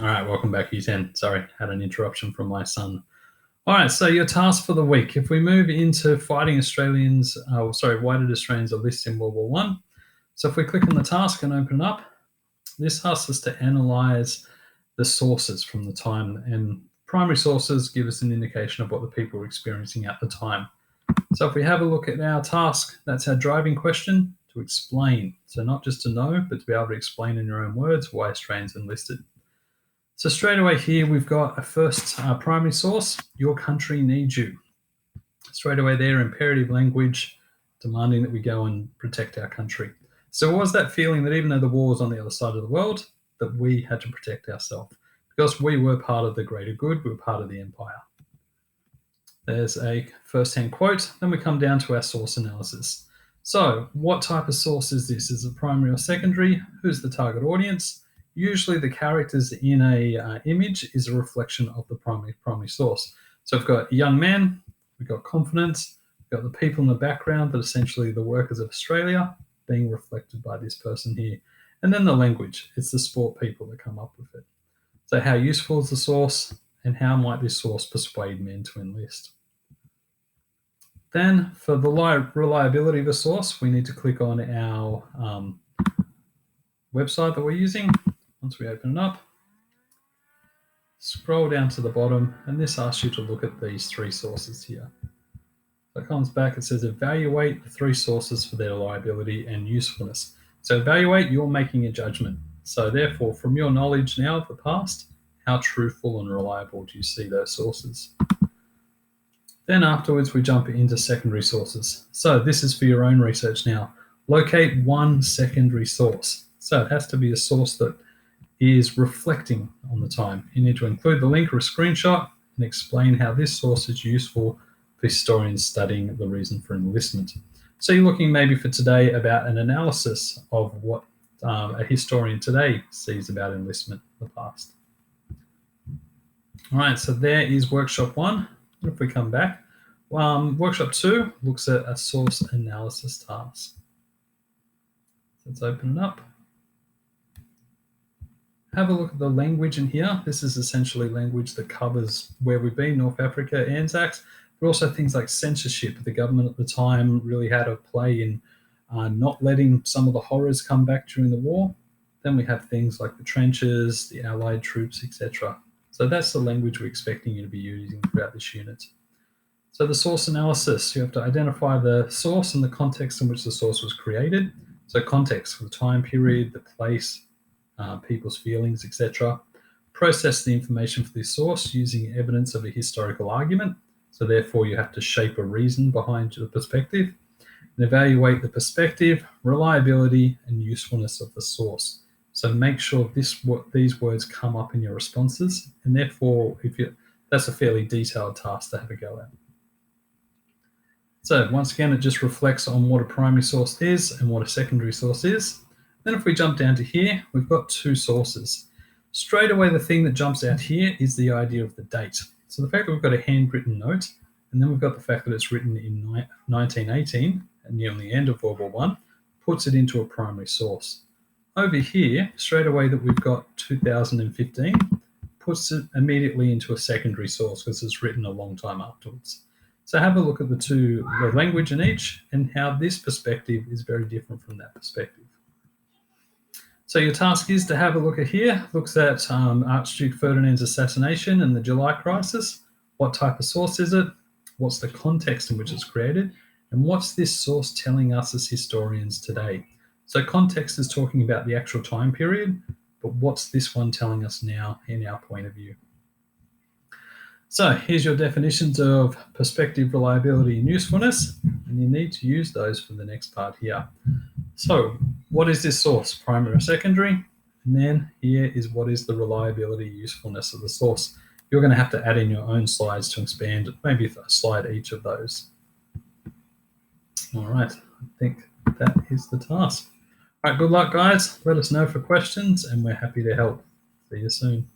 All right, welcome back, U10. Sorry, had an interruption from my son. All right, so your task for the week. If we move into fighting Australians, why did Australians enlist in World War One? So if we click on the task and open it up, this asks us to analyze the sources from the time, and primary sources give us an indication of what the people were experiencing at the time. So if we have a look at our task, that's our driving question, to explain. So not just to know, but to be able to explain in your own words why Australians enlisted. So straight away here, we've got a first primary source, your country needs you. Straight away there, imperative language, demanding that we go and protect our country. So what was that feeling that even though the war was on the other side of the world, that we had to protect ourselves? Because we were part of the greater good, we were part of the empire. There's a first-hand quote. Then we come down to our source analysis. So what type of source is this? Is it primary or secondary? Who's the target audience? Usually the characters in a image is a reflection of the primary source. So we've got a young man, we've got confidence, we've got the people in the background that essentially the workers of Australia being reflected by this person here. And then the language, it's the sport people that come up with it. So how useful is the source, and how might this source persuade men to enlist? Then for the reliability of the source, we need to click on our website that we're using. Once we open it up, scroll down to the bottom, and this asks you to look at these three sources here. So it comes back, it says evaluate the three sources for their reliability and usefulness. So evaluate, you're making a judgment. So therefore, from your knowledge now of the past, how truthful and reliable do you see those sources? Then afterwards, we jump into secondary sources. So this is for your own research now. Locate one secondary source. So it has to be a source that is reflecting on the time. You need to include the link or a screenshot and explain how this source is useful for historians studying the reason for enlistment. So you're looking maybe for today about an analysis of what a historian today sees about enlistment in the past. All right, so there is workshop 1. If we come back, workshop 2 looks at a source analysis task. Let's open it up. Have a look at the language in here. This is essentially language that covers where we've been, North Africa, Anzacs, but also things like censorship. The government at the time really had a play in not letting some of the horrors come back during the war. Then we have things like the trenches, the Allied troops, etc. So that's the language we're expecting you to be using throughout this unit. So the source analysis, you have to identify the source and the context in which the source was created. So context for the time period, the place, people's feelings, etc. Process the information for this source using evidence of a historical argument. So therefore you have to shape a reason behind the perspective, and evaluate the perspective, reliability, and usefulness of the source. So make sure these words come up in your responses, and therefore that's a fairly detailed task to have a go at. So once again, it just reflects on what a primary source is and what a secondary source is. Then if we jump down to here, we've got two sources. Straight away, the thing that jumps out here is the idea of the date. So the fact that we've got a handwritten note, and then we've got the fact that it's written in 1918, and near the end of World War I, puts it into a primary source. Over here, straight away that we've got 2015, puts it immediately into a secondary source because it's written a long time afterwards. So have a look at the language in each, and how this perspective is very different from that perspective. So your task is to have a look at here, looks at Archduke Ferdinand's assassination and the July crisis. What type of source is it? What's the context in which it's created? And what's this source telling us as historians today? So context is talking about the actual time period, but what's this one telling us now in our point of view? So here's your definitions of perspective, reliability, and usefulness, and you need to use those for the next part here. So what is this source, primary or secondary? And then here is what is the reliability, usefulness of the source. You're going to have to add in your own slides to expand, maybe a slide each of those. All right, I think that is the task. All right, good luck, guys. Let us know for questions, and we're happy to help. See you soon.